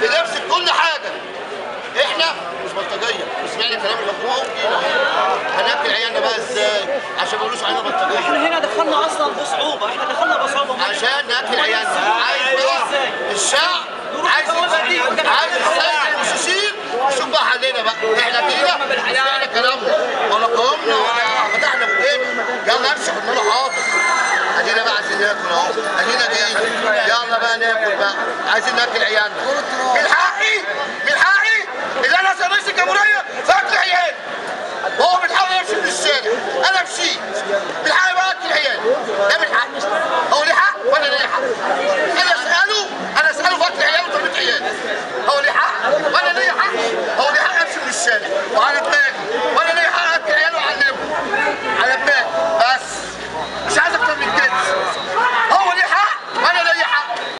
بنمسك كل حاجه. احنا مش بلطجيه، سمعنا كلام الاخوه هناكل عيالنا بقى ازاي؟ عشان ما يقولوش علينا بلطجيه. احنا هنا دخلنا اصلا بصعوبه، عشان ناكل عيالنا. عايز بقى الشعب عايز السيد المشاشين يشوف بقى حلنا بقى. احنا كده سمعنا كلامنا ولا قاومنا ولا فتحنا بقنا. يلا امشي قلنا له حاضر. ادينا بقى عايزين ناكل اهو، ادينا جايين. يلا بقى ناكل بقى، عايزين ناكل عيالنا.